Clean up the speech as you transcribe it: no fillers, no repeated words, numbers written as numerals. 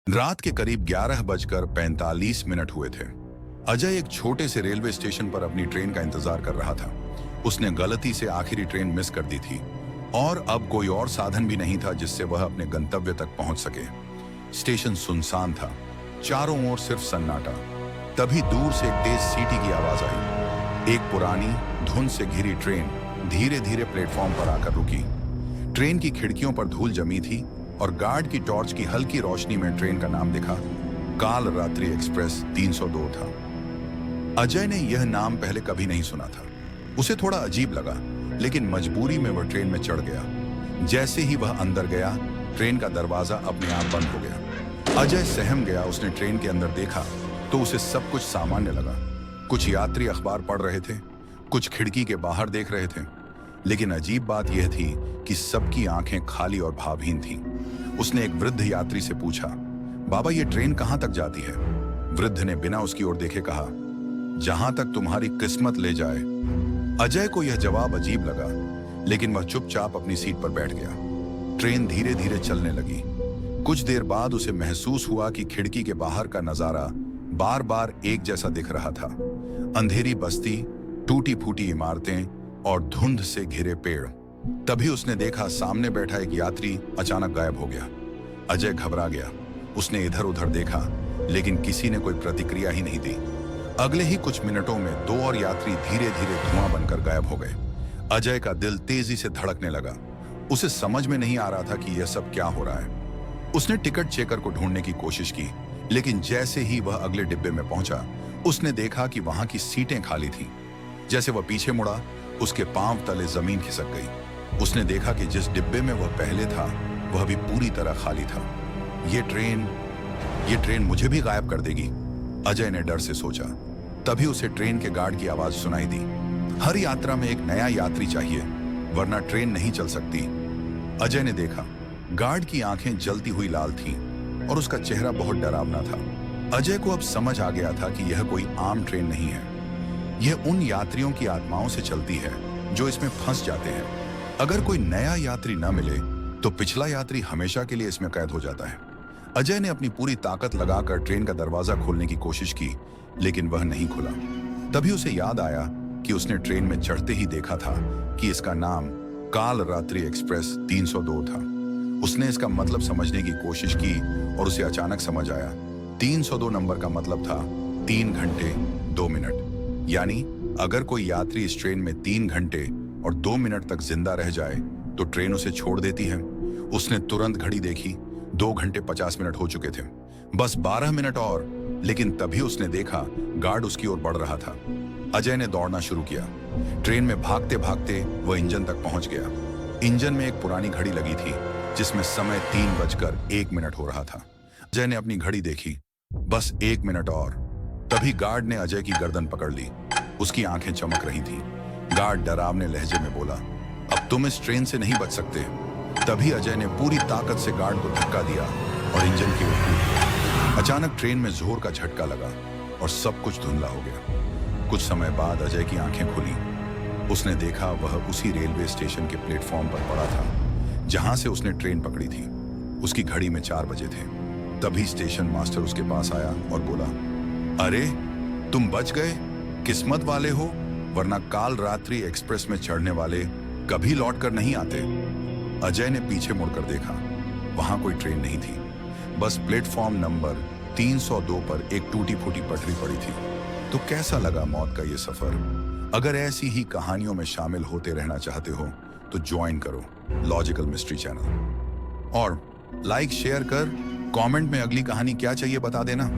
रात के करीब 11:45 हुए थे। अजय एक छोटे से रेलवे स्टेशन पर अपनी ट्रेन का इंतजार कर रहा था। उसने गलती से आखिरी ट्रेन मिस कर दी थी और अब कोई और साधन भी नहीं था जिससे वह अपने गंतव्य तक पहुंच सके। स्टेशन सुनसान था, चारों ओर सिर्फ सन्नाटा। तभी दूर से एक तेज सीटी की आवाज आई। एक पुरानी धुंध से घिरी ट्रेन धीरे धीरे प्लेटफॉर्म पर आकर रुकी। ट्रेन की खिड़कियों पर धूल जमी थी और गार्ड की टॉर्च की हल्की रोशनी में ट्रेन का नाम दिखा। काल रात्रि एक्सप्रेस 302 था। अजय ने यह नाम पहले कभी नहीं सुना था। उसे थोड़ा अजीब लगा, लेकिन मजबूरी में वह ट्रेन में चढ़ गया। जैसे ही वह अंदर गया, ट्रेन का दरवाजा अपने आप बंद हो गया। अजय सहम गया। उसने ट्रेन के अंदर देखा तो उसे सब कुछ सामान्य लगा। कुछ यात्री अखबार पढ़ रहे थे, कुछ खिड़की के बाहर देख रहे थे, लेकिन अजीब बात यह थी कि सबकी आंखें खाली और भावहीन थीं। उसने एक वृद्ध यात्री से पूछा, बाबा ये ट्रेन कहां तक जाती है? वृद्ध ने बिना उसकी ओर देखे कहा, जहां तक तुम्हारी किस्मत ले जाए। अजय को यह जवाब अजीब लगा, लेकिन वह चुपचाप अपनी सीट पर बैठ गया। ट्रेन धीरे धीरे चलने लगी। कुछ देर बाद उसे महसूस हुआ कि खिड़की के बाहर का नजारा बार बार एक जैसा दिख रहा था। अंधेरी बस्ती, टूटी फूटी इमारतें और धुंध से घिरे पेड़। तभी उसने देखा सामने बैठा एक यात्री अचानक गायब हो गया। अजय घबरा गया। उसने इधर उधर देखा, लेकिन किसी ने कोई प्रतिक्रिया ही नहीं दी। अगले ही कुछ मिनटों में दो और यात्री धीरे धीरे धुआं बनकर गायब हो गए। अजय का दिल तेजी से धड़कने लगा। उसे समझ में नहीं आ रहा था कि यह सब क्या हो रहा है। उसने टिकट चेकर को ढूंढने की कोशिश की, लेकिन जैसे ही वह अगले डिब्बे में पहुंचा, उसने देखा कि वहां की सीटें खाली थीं। जैसे वह पीछे मुड़ा, उसके पांव तले जमीन खिसक गई। उसने देखा कि जिस डिब्बे में वह पहले था, वह भी पूरी तरह खाली था। ये ट्रेन मुझे भी गायब कर देगी, अजय ने डर से सोचा। तभी उसे ट्रेन के गार्ड की आवाज सुनाई दी। हर यात्रा में एक नया यात्री चाहिए, वरना ट्रेन नहीं चल सकती। अजय ने देखा, गार्ड की आंखें जलती हुई लाल थीं और उसका चेहरा बहुत डरावना था। अजय को अब समझ आ गया था कि यह कोई आम ट्रेन नहीं है। यह उन यात्रियों की आत्माओं से चलती है जो इसमें फंस जाते हैं। अगर कोई नया यात्री न मिले तो पिछला यात्री हमेशा के लिए इसमें कैद हो जाता है। अजय ने अपनी पूरी ताकत लगाकर ट्रेन का दरवाजा खोलने की कोशिश की, लेकिन वह नहीं खुला। तभी उसे याद आया कि उसने ट्रेन में चढ़ते ही देखा था कि इसका नाम काल रात्रि एक्सप्रेस 302 था। उसने इसका मतलब समझने की कोशिश की और उसे अचानक समझ आया। 302 नंबर का मतलब था 3 घंटे 2 मिनट। यानी अगर कोई यात्री इस ट्रेन में 3 घंटे और 2 मिनट तक जिंदा रह जाए तो ट्रेन उसे छोड़ देती है। उसने तुरंत घड़ी देखी। 2 घंटे 50 मिनट हो चुके थे, बस 12 मिनट और। लेकिन तभी उसने देखा गार्ड उसकी ओर बढ़ रहा था। अजय ने दौड़ना शुरू किया। ट्रेन में भागते भागते वह इंजन तक पहुंच गया। इंजन में एक पुरानी घड़ी लगी थी जिसमें समय 3:01 हो रहा था। अजय ने अपनी घड़ी देखी, बस 1 मिनट और। तभी गार्ड ने अजय की गर्दन पकड़ ली। उसकी आंखें चमक रही थीं। गार्ड डरावने लहजे में बोला, अब तुम इस ट्रेन से नहीं बच सकते। तभी अजय ने पूरी ताकत से गार्ड को धक्का दिया और इंजन की ओर कूद गया। अचानक ट्रेन में जोर का झटका लगा और सब कुछ धुंधला हो गया। कुछ समय बाद अजय की आंखें खुली। उसने देखा वह उसी रेलवे स्टेशन के प्लेटफॉर्म पर पड़ा था जहां से उसने ट्रेन पकड़ी थी। उसकी घड़ी में 4 बजे थे। तभी स्टेशन मास्टर उसके पास आया और बोला, अरे तुम बच गए, किस्मत वाले हो, वरना काल रात्रि एक्सप्रेस में चढ़ने वाले कभी लौट कर नहीं आते। अजय ने पीछे मुड़कर देखा, वहां कोई ट्रेन नहीं थी, बस प्लेटफॉर्म नंबर 302 पर एक टूटी फूटी पटरी पड़ी थी। तो कैसा लगा मौत का ये सफर? अगर ऐसी ही कहानियों में शामिल होते रहना चाहते हो तो ज्वाइन करो लॉजिकल मिस्ट्री चैनल और लाइक शेयर कर कमेंट में अगली कहानी क्या चाहिए बता देना।